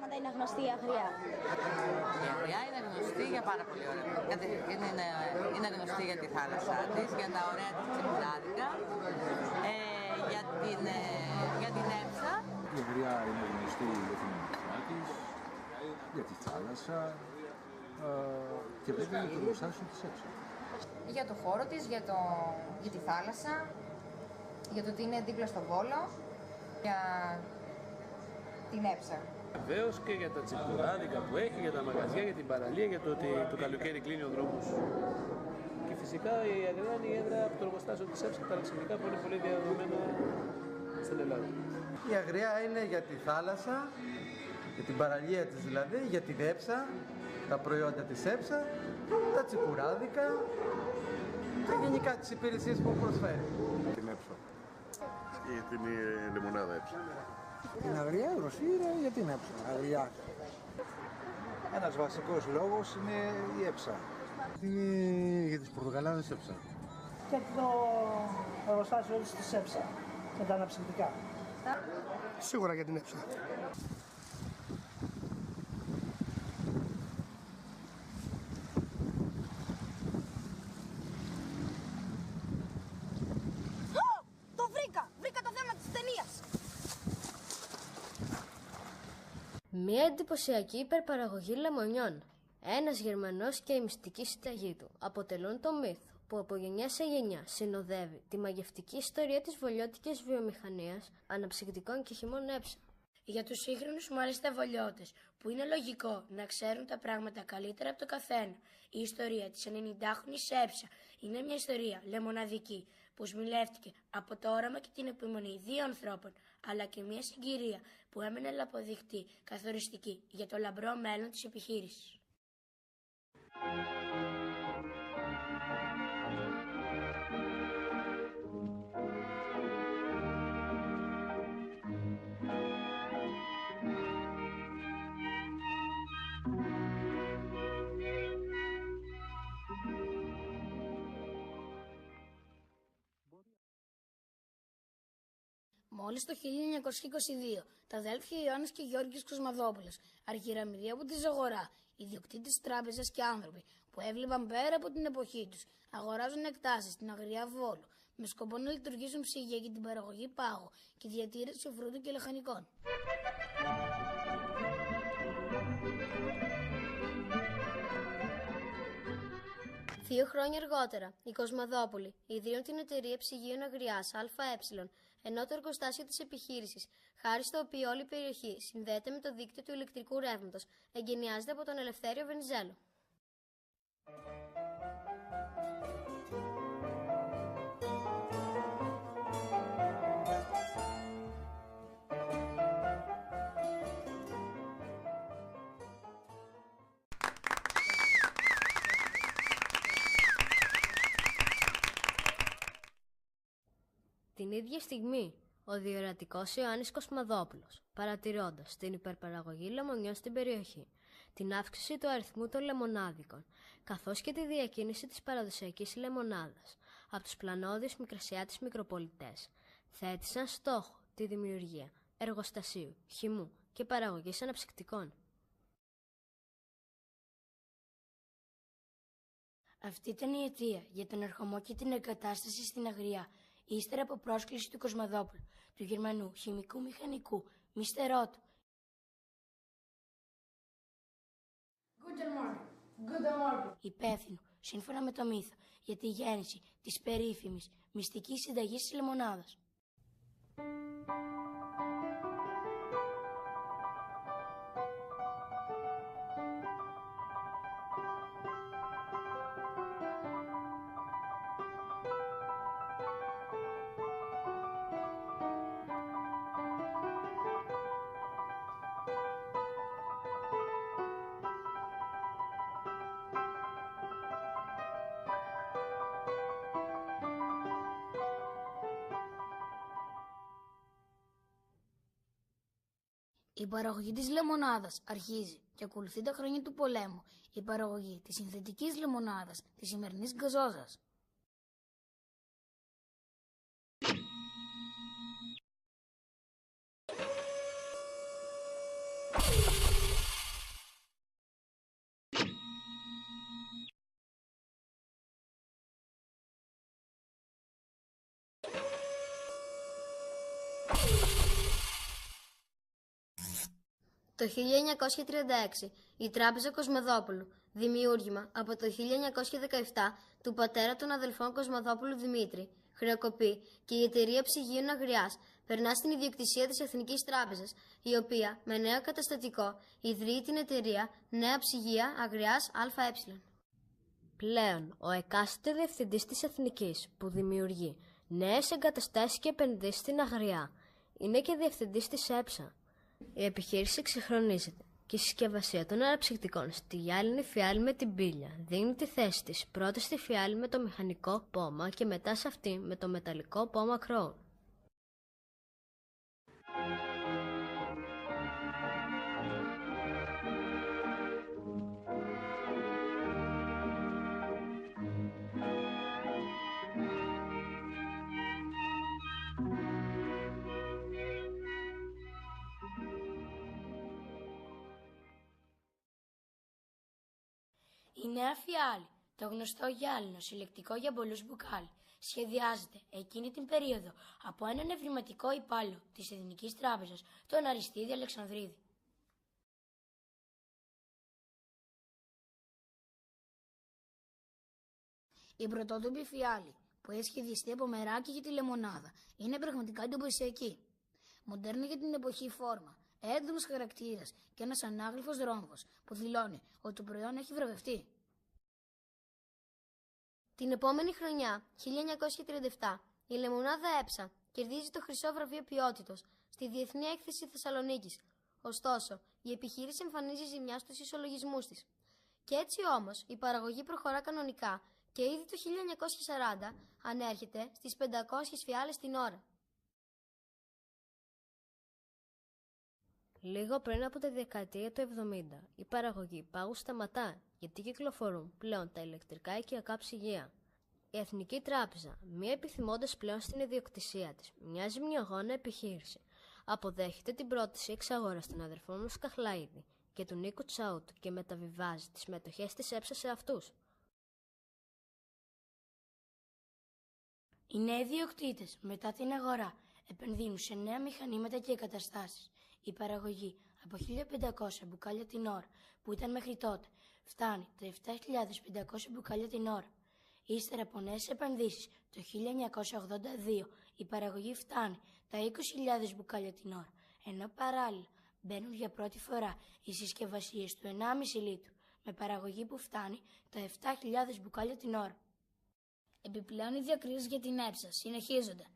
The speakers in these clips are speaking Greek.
Πράγματα είναι γνωστή η Αγριά. Η Αγριά είναι γνωστή για πάρα πολύ ωραία. Είναι γνωστή για τη θάλασσά της, για τα ωραία της τσιμπουράδικα, για την Έψα. Η Αγριά είναι γνωστή για την ομορφιά της, για τη θάλασσα και βέβαια για το εργοστάσιο της Έψα. Για το χώρο της, για τη θάλασσα, για το ότι είναι δίπλα στον Βόλο, για την Έψα. Βεβαίως και για τα τσιμπουράδικα που έχει, για τα μαγαζιά, για την παραλία, για το ότι το καλοκαίρι κλείνει ο δρόμος. Και φυσικά η Αγριά είναι η έδρα από το εργοστάσιο της Έψα, τα λεξιμικά που είναι πολύ διαδεδομένα στην Ελλάδα. Η Αγριά είναι για τη θάλασσα, για την παραλία της δηλαδή, για την Έψα, τα προϊόντα της Έψα, τα τσιμπουράδικα και γενικά τις υπηρεσίες που προσφέρει. Την Έψα ή την λιμονάδα Έψα. Την Αγριά γνωστή είναι για την Έψα, Αγριά. Ένας βασικός λόγος είναι η Έψα. Είναι για τις πορτοκαλάδες Έψα. Και το εργοστάσιο της Έψα, με τα αναψυκτικά. Σίγουρα για την Έψα. Το βρήκα! Βρήκα το θέμα της ταινίας! Μια εντυπωσιακή υπερπαραγωγή λεμονιών. Ένας Γερμανός και η μυστική συνταγή του αποτελούν το μύθο που από γενιά σε γενιά συνοδεύει τη μαγευτική ιστορία της βολιώτικης βιομηχανίας αναψυκτικών και χυμών Έψα. Για τους σύγχρονους μάλιστα βολιώτες, που είναι λογικό να ξέρουν τα πράγματα καλύτερα από το καθένα, η ιστορία της 90χρονης Έψα είναι μια ιστορία λεμοναδική που σμιλεύτηκε από το όραμα και την επιμονή δύο ανθρώπων, αλλά και μια συγκυρία που έμενε να αποδειχτεί καθοριστική για το λαμπρό μέλλον της επιχείρησης. Μόλις το 1922, τα αδέλφια Ιωάννης και Γιώργης Κοσμαδόπουλος, αρχιεραμιδοί από τη Ζαγορά, ιδιοκτήτες τράπεζας και άνθρωποι που έβλεπαν πέρα από την εποχή τους, αγοράζουν εκτάσεις στην Αγριά Βόλου, με σκοπό να λειτουργήσουν ψυγεία για την παραγωγή πάγου και διατήρηση φρούτου και λαχανικών. 2 χρόνια αργότερα, οι Κοσμαδόπουλοι ιδρύουν την εταιρεία ψυγείων Αγριάς ΑΕ, ενώ το εργοστάσιο της επιχείρησης, χάρη στο οποίο όλη η περιοχή συνδέεται με το δίκτυο του ηλεκτρικού ρεύματος, εγκαινιάζεται από τον Ελευθέριο Βενιζέλο. Την ίδια στιγμή, ο διορατικός Ιωάννης Κοσμαδόπουλος, παρατηρώντας την υπερπαραγωγή λεμονιών στην περιοχή, την αύξηση του αριθμού των λεμονάδικων, καθώς και τη διακίνηση της παραδοσιακής λεμονάδας από τους πλανόδιους μικρασιάτες μικροπολιτές, θέτησαν στόχο τη δημιουργία εργοστασίου, χυμού και παραγωγής αναψυκτικών. Αυτή ήταν η αιτία για τον ερχομό και την εγκατάσταση στην Αγριά, ύστερα από πρόσκληση του Κοσμαδόπουλου, του Γερμανού χημικού μηχανικού Μίστερ Ότο. Υπεύθυνο, σύμφωνα με το μύθο, για τη γέννηση της περίφημης μυστικής συνταγής της λεμονάδας. Η παραγωγή της λεμονάδας αρχίζει και ακολουθεί τα χρόνια του πολέμου η παραγωγή της συνθετικής λεμονάδας, της σημερινής γκαζόζας. Το 1936 η Τράπεζα Κοσμοδόπουλου, δημιούργημα από το 1917 του πατέρα των αδελφών Κοσμοδόπουλου Δημήτρη, χρεοκοπεί και η εταιρεία ψυγείων Αγριάς περνά στην ιδιοκτησία της Εθνικής Τράπεζας, η οποία με νέο καταστατικό ιδρύει την εταιρεία Νέα Ψυγεία Αγριάς ΑΕ. Πλέον, ο εκάστοτε διευθυντής της Εθνικής που δημιουργεί νέες εγκαταστάσεις και επενδύσεις στην Αγριά είναι και διευθυντής της ΕΨΑ. Η επιχείρηση εξυγχρονίζεται και η συσκευασία των αεροψυκτικών στη γυάλινη φιάλη με την πύλια δίνει τη θέση της πρώτα στη φιάλη με το μηχανικό πόμα και μετά σε αυτή με το μεταλλικό πόμα Crown. Η νέα φιάλη, το γνωστό γυάλινο συλλεκτικό για πολλούς μπουκάλι, σχεδιάζεται εκείνη την περίοδο από έναν ευρηματικό υπάλληλο της Εθνικής Τράπεζας, τον Αριστίδη Αλεξανδρίδη. Η πρωτότυπη φιάλη, που έχει σχεδιαστεί από μεράκι για τη λεμονάδα, είναι πραγματικά εντυπωσιακή. Μοντέρνα για την εποχή φόρμα, έντονος χαρακτήρας και ένας ανάγλυφος ρόμβος που δηλώνει ότι το προϊόν έχει βραβευτεί. Την επόμενη χρονιά, 1937, η λεμονάδα ΕΨΑ κερδίζει το χρυσό βραβείο ποιότητος στη Διεθνή Έκθεση Θεσσαλονίκης. Ωστόσο, η επιχείρηση εμφανίζει ζημιά στους ισολογισμούς της. Και έτσι όμως η παραγωγή προχωρά κανονικά και ήδη το 1940 ανέρχεται στις 500 φιάλες την ώρα. Λίγο πριν από τη δεκαετία του 70, η παραγωγή πάγου σταματά γιατί κυκλοφορούν πλέον τα ηλεκτρικά οικιακά ψυγεία. Η Εθνική Τράπεζα, μη επιθυμώντας πλέον στην ιδιοκτησία της μια ζημιογόνα επιχείρηση, αποδέχεται την πρόταση εξαγόρας των αδερφών του Σκαχλαίδη και του Νίκου Τσαούτ και μεταβιβάζει τις μετοχές της ΕΨΑ σε αυτούς. Οι νέοι ιδιοκτήτες μετά την αγορά επενδύουν σε νέα μηχανήματα και εγκαταστάσεις. Η παραγωγή από 1.500 μπουκάλια την ώρα, που ήταν μέχρι τότε, φτάνει τα 7.500 μπουκάλια την ώρα. Ύστερα από νέες επενδύσεις, το 1982 η παραγωγή φτάνει τα 20.000 μπουκάλια την ώρα, ενώ παράλληλα μπαίνουν για πρώτη φορά οι συσκευασίες του 1,5 λίτρου, με παραγωγή που φτάνει τα 7.000 μπουκάλια την ώρα. Επιπλέον οι διακρίσεις για την ΕΨΑ συνεχίζονται.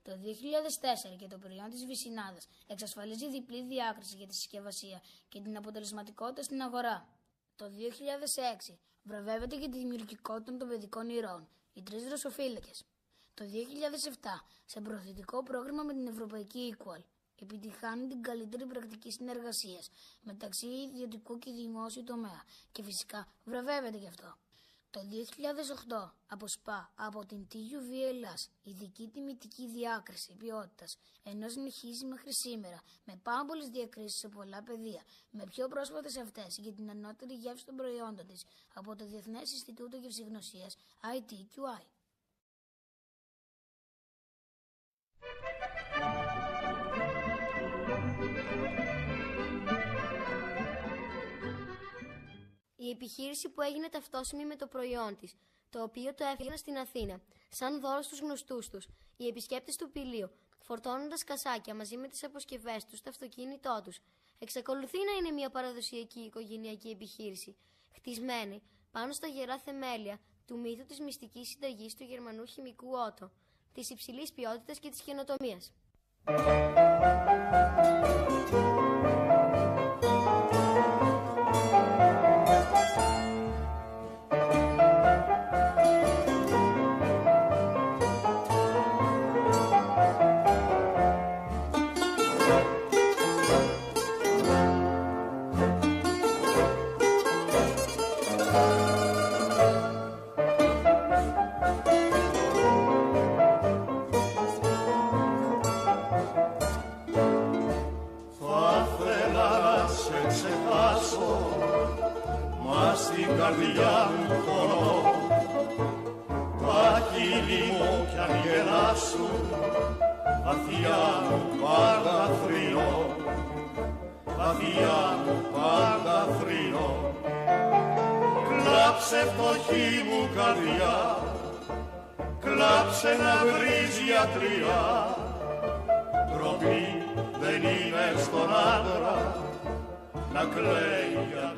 Το 2004 και το προϊόν της Βυσσινάδας εξασφαλίζει διπλή διάκριση για τη συσκευασία και την αποτελεσματικότητα στην αγορά. Το 2006 βραβεύεται για τη δημιουργικότητα των παιδικών ηρώων, οι 3 δροσοφύλακες. Το 2007, σε προωθητικό πρόγραμμα με την Ευρωπαϊκή Equal, επιτυχάνει την καλύτερη πρακτική συνεργασίας μεταξύ ιδιωτικού και δημόσιου τομέα και φυσικά βραβεύεται γι' αυτό. Το 2008 αποσπά από την TUV Ελλάς ειδική τιμητική διάκριση ποιότητας, ενώ συνεχίζει μέχρι σήμερα με πάρα πολλές διακρίσεις σε πολλά πεδία, με πιο πρόσφατες αυτές για την ανώτερη γεύση των προϊόντων της από το Διεθνές Ινστιτούτο Γευσηγνωσίας ITQI. Η επιχείρηση που έγινε ταυτόσιμη με το προϊόν της, το οποίο το έφεραν στην Αθήνα, σαν δώρο στους γνωστούς τους, οι επισκέπτες του πηλίου, φορτώνοντας κασάκια μαζί με τις αποσκευές τους στο αυτοκίνητό τους, εξακολουθεί να είναι μια παραδοσιακή οικογενειακή επιχείρηση, χτισμένη πάνω στα γερά θεμέλια του μύθου της μυστικής συνταγής του Γερμανού χημικού Ότο, της υψηλής ποιότητας και της καινοτομίας. καρδιά μου πονώ. Τα χείλη μου κι αν γελάσουν, βαθιά μου πάντα θρηνώ, βαθιά μου πάντα θρηνώ. Κλάψε φτωχή μου καρδιά, κλάψε να βρεις γιατριά. Ντροπή δεν είναι στον άντρα να κλαίει για